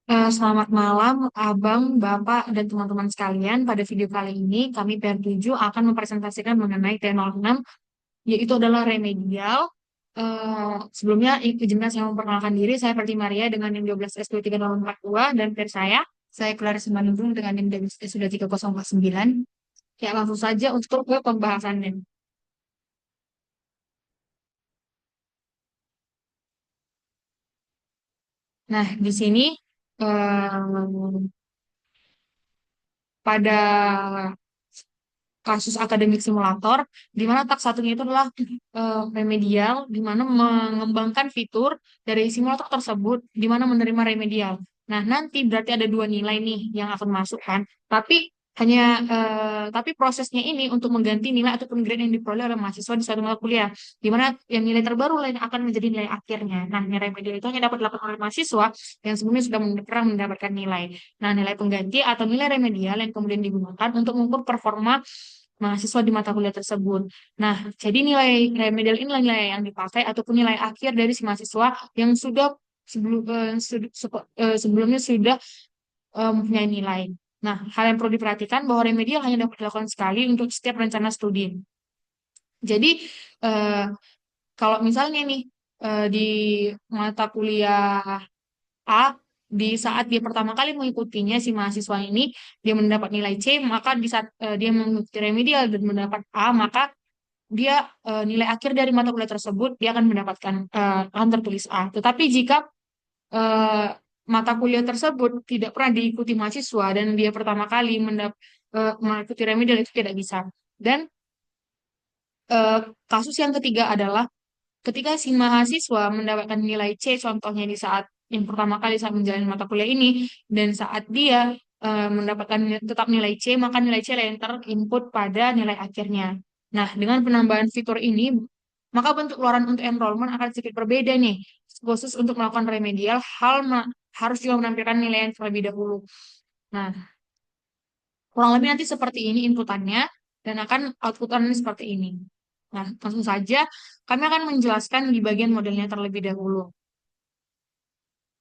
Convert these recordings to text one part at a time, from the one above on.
Selamat malam, Abang, Bapak, dan teman-teman sekalian. Pada video kali ini, kami PR7 akan mempresentasikan mengenai T06, yaitu adalah remedial. Sebelumnya, izinkan saya memperkenalkan diri. Saya Perti Maria dengan NIM 12S23042, dan peer saya Clarice Manudung dengan NIM 12S23049. Ya, langsung saja untuk ke pembahasannya. Nah, di sini eh, pada kasus akademik simulator, di mana tak satunya itu adalah remedial, di mana mengembangkan fitur dari simulator tersebut, di mana menerima remedial. Nah, nanti berarti ada dua nilai nih yang akan masuk kan, tapi hanya tapi prosesnya ini untuk mengganti nilai ataupun grade yang diperoleh oleh mahasiswa di suatu mata kuliah, di mana yang nilai terbaru lain akan menjadi nilai akhirnya. Nah, nilai remedial itu hanya dapat dilakukan oleh mahasiswa yang sebelumnya sudah pernah mendapatkan nilai. Nah, nilai pengganti atau nilai remedial yang kemudian digunakan untuk mengukur performa mahasiswa di mata kuliah tersebut. Nah, jadi nilai remedial ini nilai yang dipakai ataupun nilai akhir dari si mahasiswa yang sudah sebelumnya sudah mempunyai nilai. Nah, hal yang perlu diperhatikan bahwa remedial hanya dapat dilakukan sekali untuk setiap rencana studi. Jadi, eh, kalau misalnya nih di mata kuliah A, di saat dia pertama kali mengikutinya si mahasiswa ini dia mendapat nilai C, maka di saat dia mengikuti remedial dan mendapat A, maka dia nilai akhir dari mata kuliah tersebut dia akan mendapatkan akan tertulis A. Tetapi jika eh, mata kuliah tersebut tidak pernah diikuti mahasiswa dan dia pertama kali mengikuti remedial itu tidak bisa. Dan eh, kasus yang ketiga adalah ketika si mahasiswa mendapatkan nilai C, contohnya di saat yang pertama kali saat menjalani mata kuliah ini, dan saat dia mendapatkan tetap nilai C, maka nilai C lain terinput pada nilai akhirnya. Nah, dengan penambahan fitur ini, maka bentuk keluaran untuk enrollment akan sedikit berbeda nih. Khusus untuk melakukan remedial, harus juga menampilkan nilai yang terlebih dahulu. Nah, kurang lebih nanti seperti ini inputannya, dan akan outputannya seperti ini. Nah, langsung saja kami akan menjelaskan di bagian modelnya terlebih dahulu.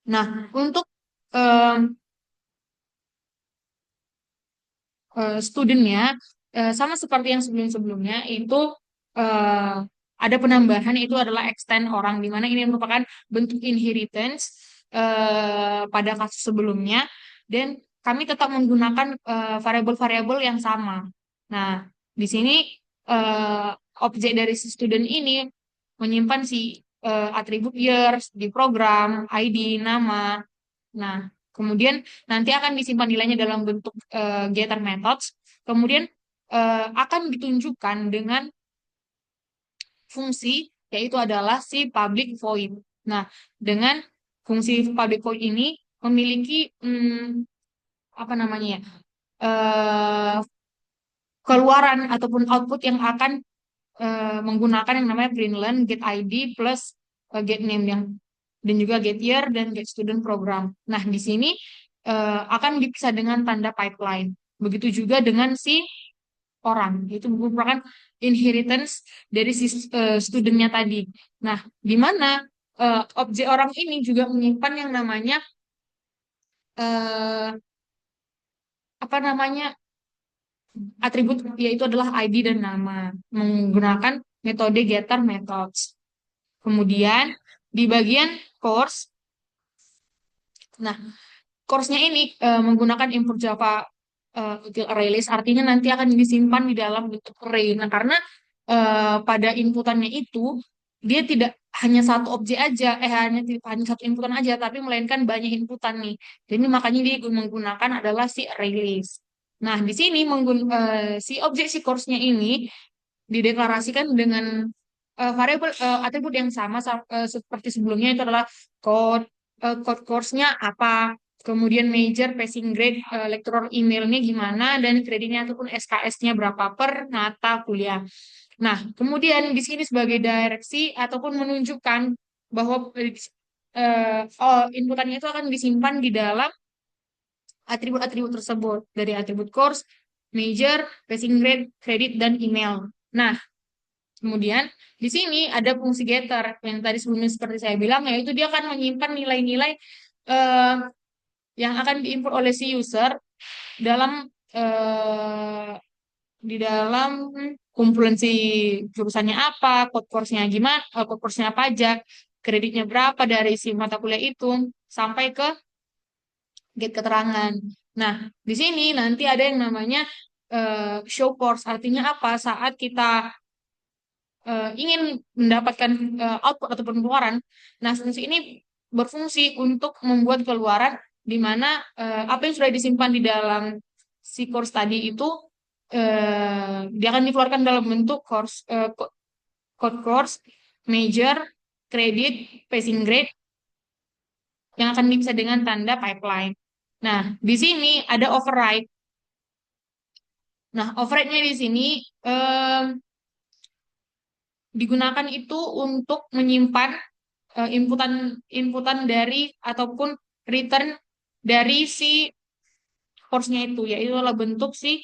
Nah, untuk em, studentnya, sama seperti yang sebelum-sebelumnya, itu eh, ada penambahan, itu adalah extend orang, di mana ini merupakan bentuk inheritance pada kasus sebelumnya, dan kami tetap menggunakan variabel-variabel yang sama. Nah, di sini eh, objek dari si student ini menyimpan si atribut years di program, ID, nama. Nah, kemudian nanti akan disimpan nilainya dalam bentuk getter methods. Kemudian akan ditunjukkan dengan fungsi, yaitu adalah si public void. Nah, dengan fungsi public void ini memiliki apa namanya ya, eh, keluaran ataupun output yang akan menggunakan yang namanya println get ID plus get name yang dan juga get year dan get student program. Nah, di sini akan dipisah dengan tanda pipeline. Begitu juga dengan si orang. Itu merupakan inheritance dari si studentnya tadi. Nah, di mana objek orang ini juga menyimpan yang namanya eh, apa namanya atribut, yaitu adalah ID dan nama menggunakan metode getter methods. Kemudian di bagian course, nah course-nya ini menggunakan import Java util array list, artinya nanti akan disimpan di dalam bentuk array. Nah, karena pada inputannya itu dia tidak hanya satu objek aja, hanya satu inputan aja, tapi melainkan banyak inputan nih. Jadi makanya dia menggunakan adalah si array list. Nah, di sini si objek si course-nya ini dideklarasikan dengan variabel atribut yang sama seperti sebelumnya, itu adalah code code course-nya apa, kemudian major, passing grade, lecturer emailnya gimana, dan kreditnya ataupun SKS-nya berapa per mata kuliah. Nah, kemudian di sini sebagai direksi ataupun menunjukkan bahwa inputannya itu akan disimpan di dalam atribut-atribut tersebut dari atribut course, major, passing grade, kredit, dan email. Nah, Kemudian di sini ada fungsi getter yang tadi sebelumnya seperti saya bilang, yaitu dia akan menyimpan nilai-nilai eh, yang akan diinput oleh si user dalam eh, di dalam kumpulan si jurusannya apa, code course-nya gimana, code course-nya apa aja, kreditnya berapa dari si mata kuliah itu sampai ke get keterangan. Nah, di sini nanti ada yang namanya show course. Artinya apa? Saat kita ingin mendapatkan output atau pengeluaran, nah fungsi ini berfungsi untuk membuat keluaran di mana apa yang sudah disimpan di dalam si course tadi itu dia akan dikeluarkan dalam bentuk code course, major, credit, passing grade yang akan dipisah dengan tanda pipeline. Nah, di sini ada override. Nah, override-nya di sini eh, digunakan itu untuk menyimpan inputan inputan dari ataupun return dari si course-nya itu, yaitu adalah bentuk si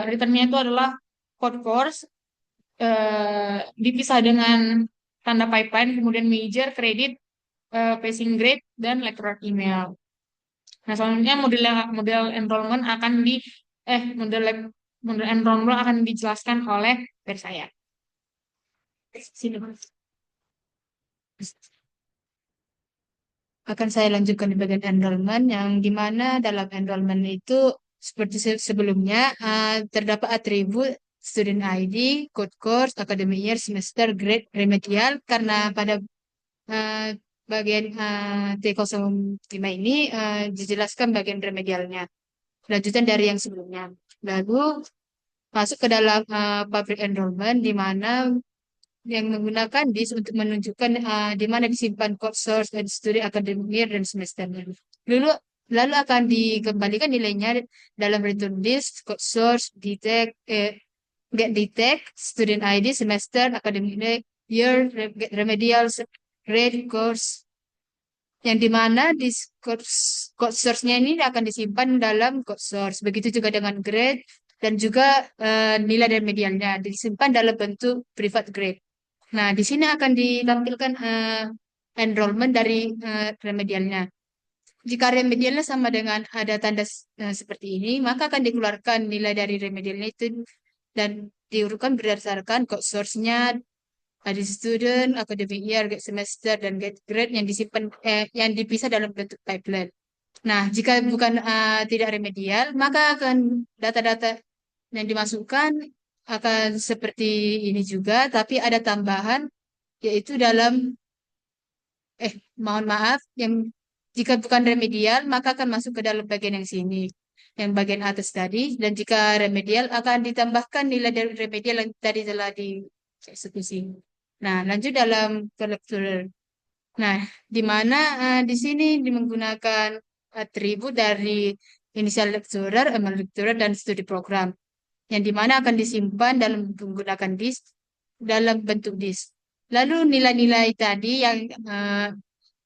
return-nya itu adalah code course dipisah dengan tanda pipeline, kemudian major, credit, passing grade, dan lecturer email. Nah, selanjutnya model enrollment akan model enrollment akan dijelaskan oleh dari saya. Sini, Mas. Akan saya lanjutkan di bagian enrollment yang dimana dalam enrollment itu seperti sebelumnya terdapat atribut student ID, code course, academic year, semester, grade, remedial karena pada eh, bagian T05 ini dijelaskan bagian remedialnya. Lanjutan dari yang sebelumnya. Lalu masuk ke dalam public enrollment di mana yang menggunakan disk untuk menunjukkan di mana disimpan code source dan studi academic year dan semesternya. Lalu lalu akan dikembalikan nilainya dalam return disk, code source, get detect, student ID, semester, academic year, remedial, grade, course, yang dimana di code source-nya ini akan disimpan dalam code source. Begitu juga dengan grade dan juga nilai remedialnya disimpan dalam bentuk private grade. Nah, di sini akan ditampilkan enrollment dari remedialnya. Jika remedialnya sama dengan ada tanda seperti ini, maka akan dikeluarkan nilai dari remedialnya itu dan diurutkan berdasarkan code source-nya, ada student, academic year, get semester, dan get grade yang disimpan yang dipisah dalam bentuk pipeline. Nah, jika bukan tidak remedial, maka akan data-data yang dimasukkan akan seperti ini juga, tapi ada tambahan yaitu dalam mohon maaf yang jika bukan remedial maka akan masuk ke dalam bagian yang sini yang bagian atas tadi dan jika remedial akan ditambahkan nilai dari remedial yang tadi telah dieksekusi. Nah, lanjut dalam collector. Nah, di mana di sini menggunakan atribut dari inisial lecturer, email lecturer, dan studi program yang dimana akan disimpan dalam menggunakan disk dalam bentuk disk. Lalu nilai-nilai tadi yang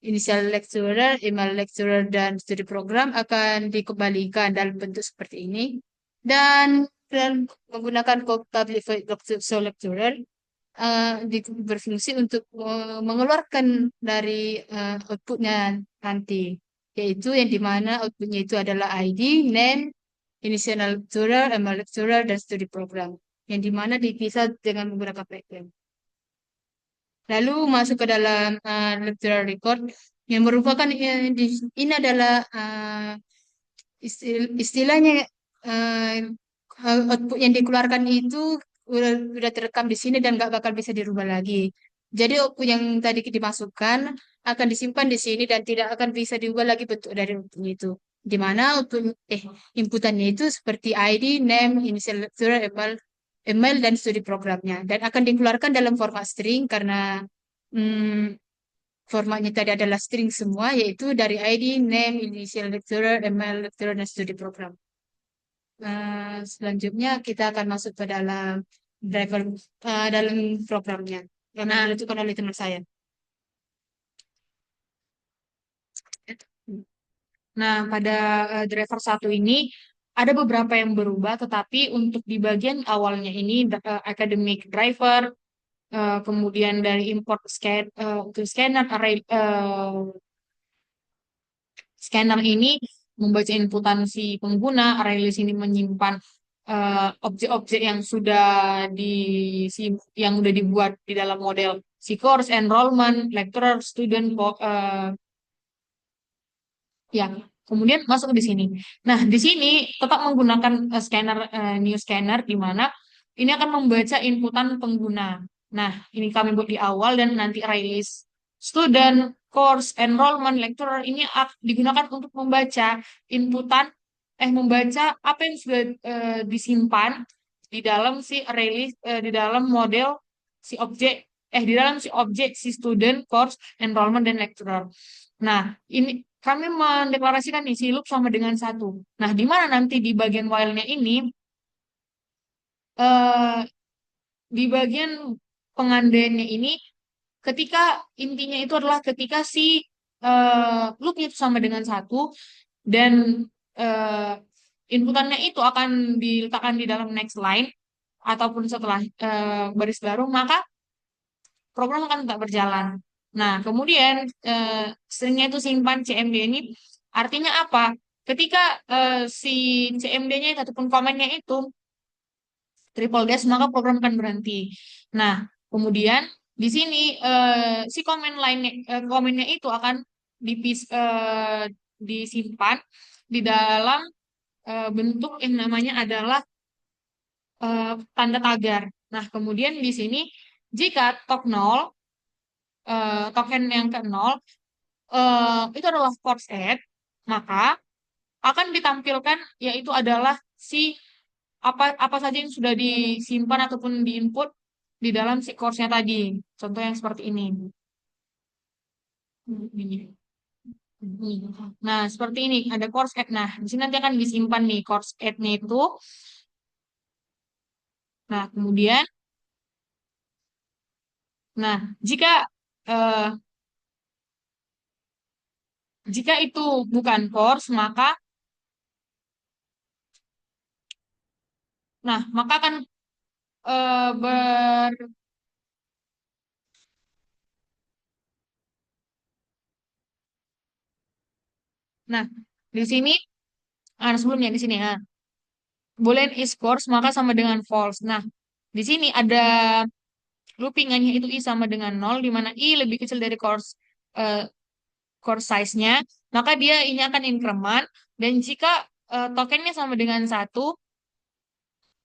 inisial lecturer, email lecturer, dan studi program akan dikembalikan dalam bentuk seperti ini. Dan menggunakan public lecturer berfungsi untuk mengeluarkan dari outputnya nanti, yaitu yang dimana outputnya itu adalah ID, name, initial lecturer, email lecturer, dan studi program, yang dimana dipisah dengan menggunakan pipeline. Lalu masuk ke dalam lecturer record yang merupakan ini adalah istilahnya uh, output yang dikeluarkan itu udah terekam di sini dan nggak bakal bisa dirubah lagi. Jadi output yang tadi dimasukkan akan disimpan di sini dan tidak akan bisa diubah lagi bentuk dari output itu. Di mana output inputannya itu seperti ID, name, initial lecturer, email dan studi programnya dan akan dikeluarkan dalam format string karena hmm, formatnya tadi adalah string semua, yaitu dari ID, name, initial lecturer, email lecturer, dan studi program. Selanjutnya kita akan masuk ke dalam driver dalam programnya yang dilakukan oleh teman saya. Nah, pada driver satu ini ada beberapa yang berubah, tetapi untuk di bagian awalnya ini academic driver, kemudian dari import untuk scanner array scanner ini membaca inputan si pengguna, array list ini menyimpan objek-objek yang sudah di yang udah dibuat di dalam model si course, enrollment, lecturer, student, ya, kemudian masuk di sini. Nah, di sini tetap menggunakan new scanner di mana ini akan membaca inputan pengguna. Nah, ini kami buat di awal dan nanti release student, course, enrollment, lecturer ini digunakan untuk membaca inputan, membaca apa yang sudah disimpan di dalam si release, di dalam model si objek, di dalam si objek si student, course, enrollment, dan lecturer. Nah, ini kami mendeklarasikan isi loop sama dengan satu. Nah, di mana nanti di bagian while-nya ini, eh, di bagian pengandaiannya ini, ketika intinya itu adalah ketika si loopnya itu sama dengan satu, dan eh, inputannya itu akan diletakkan di dalam next line, ataupun setelah baris baru, maka program akan tetap berjalan. Nah, kemudian stringnya itu simpan CMD ini artinya apa? Ketika si CMD-nya ataupun komennya itu triple dash, maka program akan berhenti. Nah, kemudian di sini si komennya itu akan disimpan di dalam bentuk yang namanya adalah tanda tagar. Nah, kemudian di sini jika token yang ke nol itu adalah course add, maka akan ditampilkan yaitu adalah si apa apa saja yang sudah disimpan ataupun diinput di dalam si course-nya tadi. Contoh yang seperti ini. Nah, seperti ini ada course add. Nah, di sini nanti akan disimpan nih course add-nya itu. Nah, kemudian jika eh, jika itu bukan course, maka akan eh, ber nah, di sini sebelumnya di sini ya. Boolean is course maka sama dengan false. Nah, di sini ada loopingannya itu i sama dengan nol, di mana i lebih kecil dari eh, course size-nya, maka dia ini akan increment, dan jika tokennya sama dengan satu,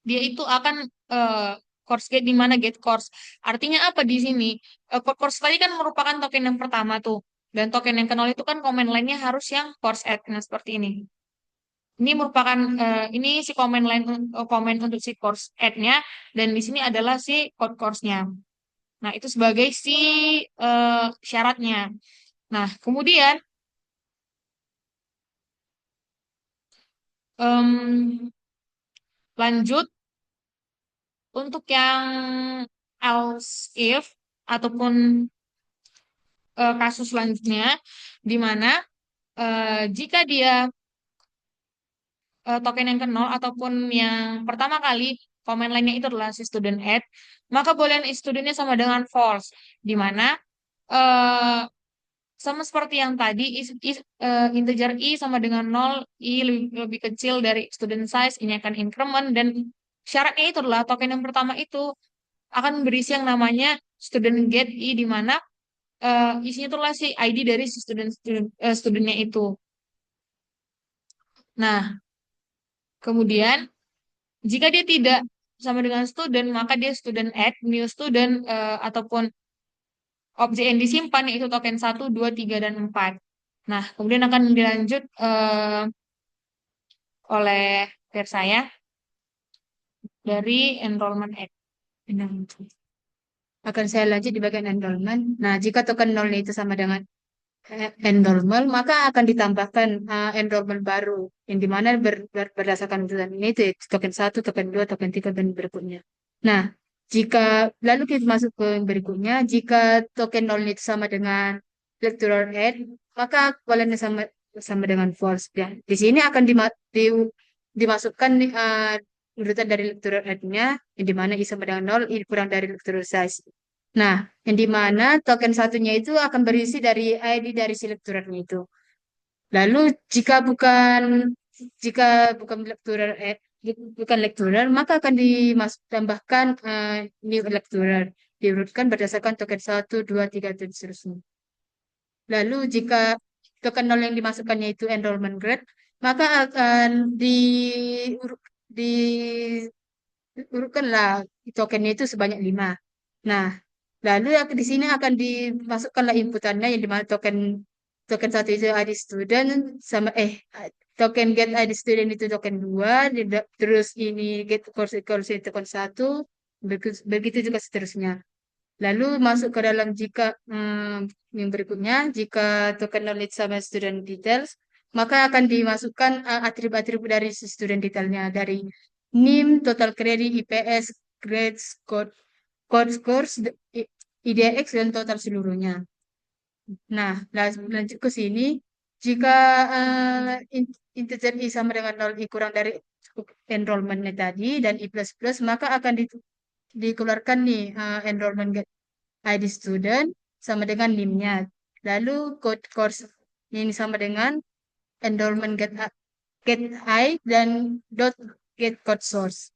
dia itu akan eh, course get, di mana get course. Artinya apa di sini? Course tadi kan merupakan token yang pertama tuh, dan token yang ke nol itu kan comment line-nya harus yang course add. Nah, seperti ini. Ini merupakan ini si komen untuk si course add-nya, dan di sini adalah si code course-nya. Nah, itu sebagai si syaratnya. Nah, kemudian em, lanjut untuk yang else if ataupun kasus selanjutnya, di mana jika dia token yang ke nol ataupun yang pertama kali komen lainnya itu adalah si student add, maka boolean studentnya sama dengan false, di mana eh, sama seperti yang tadi integer i sama dengan nol, i lebih kecil dari student size, ini akan increment, dan syaratnya itu adalah token yang pertama itu akan berisi yang namanya student get i, di mana isinya itulah si ID dari si studentnya itu. Nah, kemudian jika dia tidak sama dengan student, maka dia student add, new student, ataupun objek yang disimpan yaitu token satu 2 3 dan 4. Nah, kemudian akan dilanjut oleh peer saya dari enrollment add. Akan saya lanjut di bagian enrollment. Nah, jika token nol itu sama dengan enrollment, maka akan ditambahkan enrollment baru, yang dimana berdasarkan urutan ini itu token satu, token 2, token 3, dan berikutnya. Nah, jika lalu kita masuk ke yang berikutnya, jika token nol itu sama dengan lecturer add, maka kualitasnya sama sama dengan false. Ya, di sini akan dimasukkan urutan dari lecturer add-nya, yang dimana i sama dengan nol, i kurang dari lecturer size. Nah, yang di mana token satunya itu akan berisi dari ID dari si lekturernya itu. Lalu jika bukan jika bukan lecturer bukan lecturer, maka akan tambahkan new lecturer diurutkan berdasarkan token satu 2 3 dan seterusnya. Lalu jika token nol yang dimasukkannya itu enrollment grade, maka akan diurutkanlah tokennya itu sebanyak 5. Nah, lalu di sini akan dimasukkanlah inputannya yang dimana token token satu itu ID student sama token get ID student itu token 2, terus ini get course itu token satu, begitu juga seterusnya. Lalu masuk ke dalam jika yang berikutnya, jika token knowledge sama student details, maka akan dimasukkan atribut-atribut dari si student detailnya dari NIM, total credit, IPS, grades, code scores, IDX, dan total seluruhnya. Nah, lanjut ke sini. Jika integer I sama dengan 0, I kurang dari enrollment-nya tadi, dan I++, maka akan dikeluarkan nih enrollment ID student sama dengan NIM-nya. Lalu code course ini sama dengan enrollment get I dan dot get code source.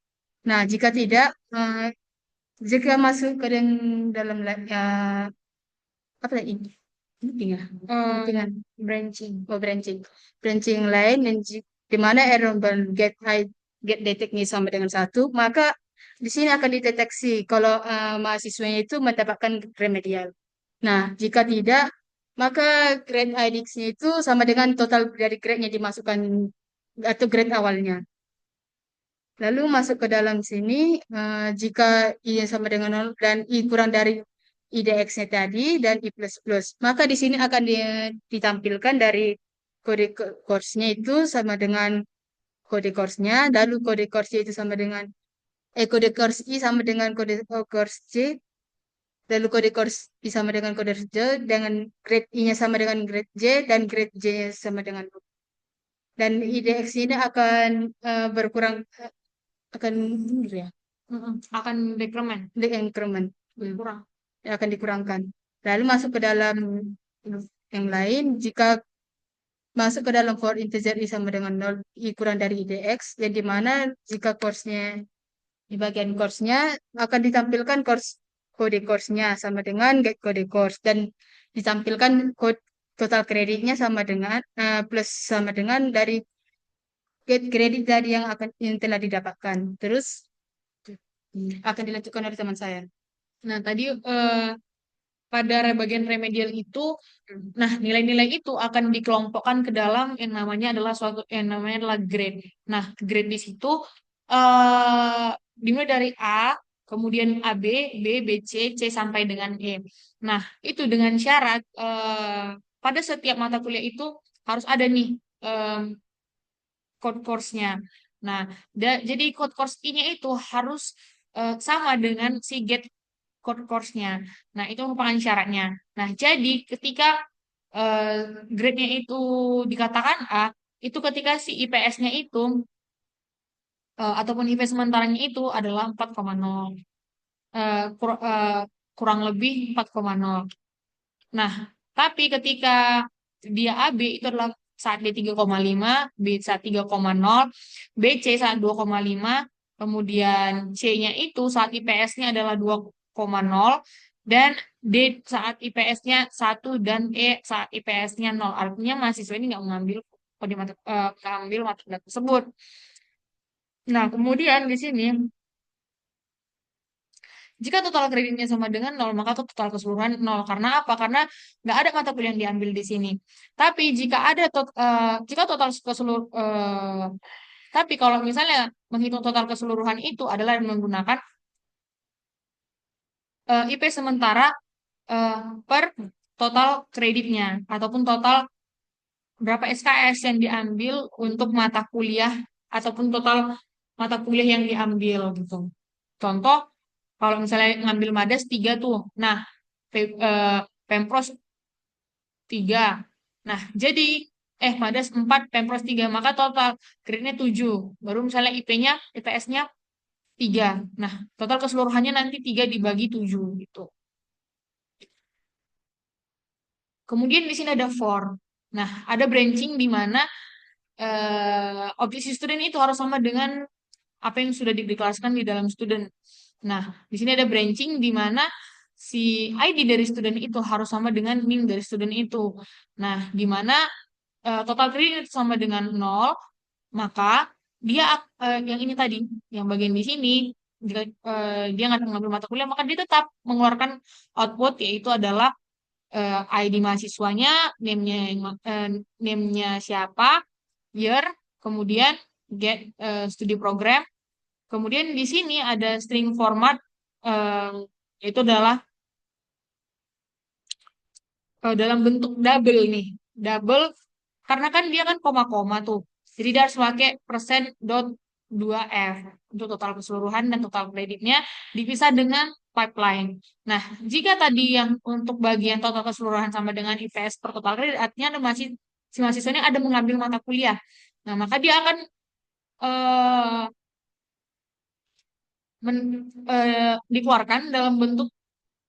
Nah, jika tidak, jika masuk ke dalam apa lagi? Ini ya, dengan branching. Oh, branching lain yang di mana enrollment get I get detect ini sama dengan satu, maka di sini akan dideteksi kalau mahasiswanya itu mendapatkan remedial. Nah, jika tidak, maka grade IDX-nya itu sama dengan total dari grade-nya dimasukkan atau grade awalnya. Lalu masuk ke dalam sini, jika I sama dengan 0 dan I kurang dari IDX-nya tadi dan I++, maka di sini akan ditampilkan dari kode course-nya itu sama dengan kode course-nya, lalu kode course itu sama dengan kode course I sama dengan kode course J, lalu kode course I sama dengan kode J, dengan grade I-nya sama dengan grade J, dan grade J-nya sama dengan U. Dan IDX ini akan berkurang, akan mundur ya, Akan dekremen. increment, Kurang. akan dikurangkan. Lalu masuk ke dalam yang lain, jika masuk ke dalam for integer I sama dengan 0, I kurang dari IDX, yang dimana jika course-nya di bagian course-nya akan ditampilkan kode course-nya sama dengan get kode course dan ditampilkan kode total kreditnya sama dengan plus sama dengan dari get kredit dari yang telah didapatkan. Terus akan dilanjutkan oleh teman saya. Nah, tadi pada bagian remedial itu, nah nilai-nilai itu akan dikelompokkan ke dalam yang namanya adalah yang namanya adalah grade. Nah, grade di situ eh dimulai dari A, kemudian AB, B, C, C sampai dengan E. Nah, itu dengan syarat pada setiap mata kuliah itu harus ada nih code course-nya. Nah, jadi code course I-nya itu harus sama dengan si get code course-nya. Nah, itu merupakan syaratnya. Nah, jadi ketika grade-nya itu dikatakan A, itu ketika si IPS-nya itu ataupun IP sementaranya itu adalah 4,0. Kurang lebih 4,0. Nah, tapi ketika dia AB itu adalah saat D 3,5, B saat 3,0, BC saat 2,5, kemudian C-nya itu saat IPS-nya adalah 2,0, dan D saat IPS-nya 1 dan E saat IPS-nya 0. Artinya mahasiswa ini nggak mengambil nggak ambil mata kuliah tersebut. Nah, kemudian di sini jika total kreditnya sama dengan nol, maka total keseluruhan nol. Karena apa? Karena nggak ada mata kuliah yang diambil di sini. Tapi jika total keseluruhan, tapi kalau misalnya menghitung total keseluruhan itu adalah menggunakan IP sementara eh, per total kreditnya ataupun total berapa SKS yang diambil untuk mata kuliah ataupun total mata kuliah yang diambil gitu. Contoh, kalau misalnya ngambil Madas 3 tuh. Nah, Pempros 3. Nah, jadi Madas 4, Pempros 3. Maka total grade-nya 7. Baru misalnya IP-nya, IPS-nya 3. Nah, total keseluruhannya nanti 3 dibagi 7 gitu. Kemudian di sini ada for. Nah, ada branching di mana objek si student itu harus sama dengan apa yang sudah dideklarasikan di dalam student. Nah, di sini ada branching di mana si ID dari student itu harus sama dengan NIM dari student itu. Nah, di mana total kredit itu sama dengan 0, maka dia yang ini tadi, yang bagian di sini, jika dia nggak mengambil mata kuliah, maka dia tetap mengeluarkan output, yaitu adalah ID mahasiswanya, name-nya name-nya siapa, year, kemudian get studi program, kemudian di sini ada string format, eh, itu adalah dalam bentuk double nih, double karena kan dia kan koma-koma tuh, jadi dia harus pakai persen dot 2F untuk total keseluruhan dan total kreditnya dipisah dengan pipeline. Nah, jika tadi yang untuk bagian total keseluruhan sama dengan IPS per total kredit, artinya ada masih si mahasiswanya ada mengambil mata kuliah. Nah, maka dia akan eh, dikeluarkan dalam bentuk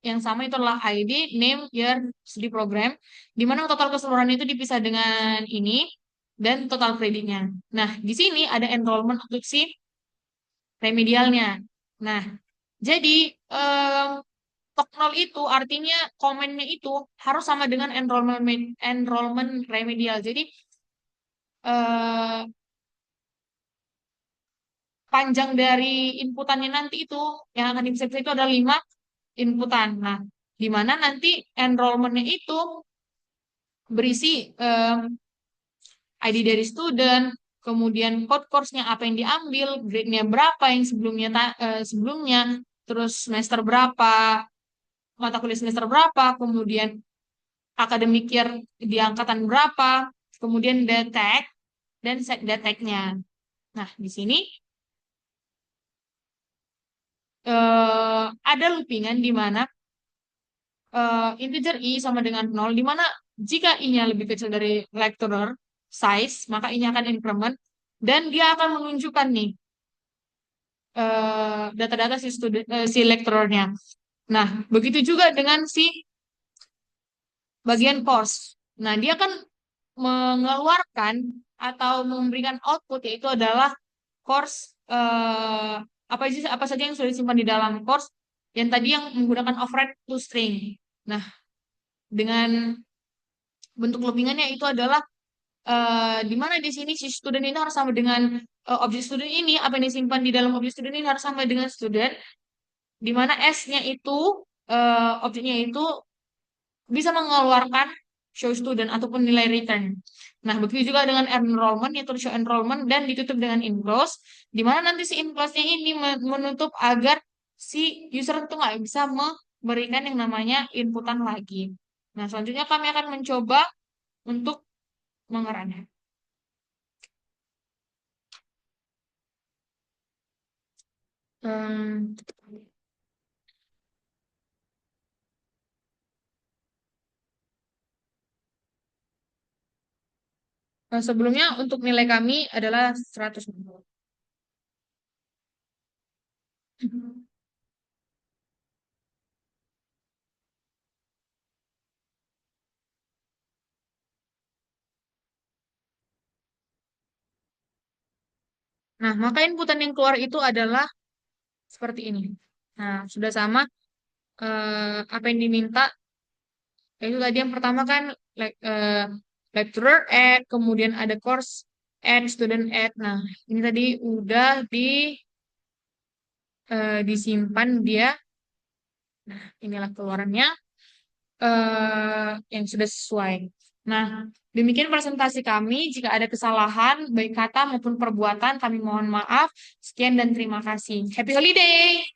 yang sama, itu adalah ID, name, year, studi program, di mana total keseluruhan itu dipisah dengan ini dan total kreditnya. Nah, di sini ada enrollment untuk si remedialnya. Nah, jadi em, tok 0 itu artinya komennya itu harus sama dengan enrollment remedial. Jadi eh, panjang dari inputannya nanti itu yang akan dipisah itu ada 5 inputan. Nah, di mana nanti enrollmentnya itu berisi ID dari student, kemudian code course-nya apa yang diambil, grade-nya berapa yang sebelumnya, terus semester berapa, mata kuliah semester berapa, kemudian akademik year di angkatan berapa, kemudian detek dan set deteknya. Nah, di sini ada loopingan di mana integer i sama dengan 0, di mana jika i-nya lebih kecil dari lecturer size, maka i-nya akan increment, dan dia akan menunjukkan nih data-data si lecturernya. Nah, begitu juga dengan si bagian course. Nah, dia kan mengeluarkan atau memberikan output, yaitu adalah course apa saja yang sudah disimpan di dalam course yang tadi yang menggunakan override to string. Nah, dengan bentuk loopingannya itu adalah di mana di sini si student ini harus sama dengan objek student ini, apa yang disimpan di dalam objek student ini harus sama dengan student, di mana S-nya itu objeknya itu bisa mengeluarkan show student ataupun nilai return. Nah, begitu juga dengan enrollment, yaitu show enrollment dan ditutup dengan enclose, di mana nanti si enclose-nya ini menutup agar si user itu nggak bisa memberikan yang namanya inputan lagi. Nah, selanjutnya kami akan mencoba untuk mengeranya. Hmm, sebelumnya untuk nilai kami adalah 100. Nah, maka inputan yang keluar itu adalah seperti ini. Nah, sudah sama apa yang diminta, yaitu tadi yang pertama kan lecturer add, kemudian ada course add, student add. Nah, ini tadi udah disimpan dia. Nah, inilah keluarannya yang sudah sesuai. Nah, demikian presentasi kami. Jika ada kesalahan, baik kata maupun perbuatan, kami mohon maaf. Sekian dan terima kasih. Happy holiday!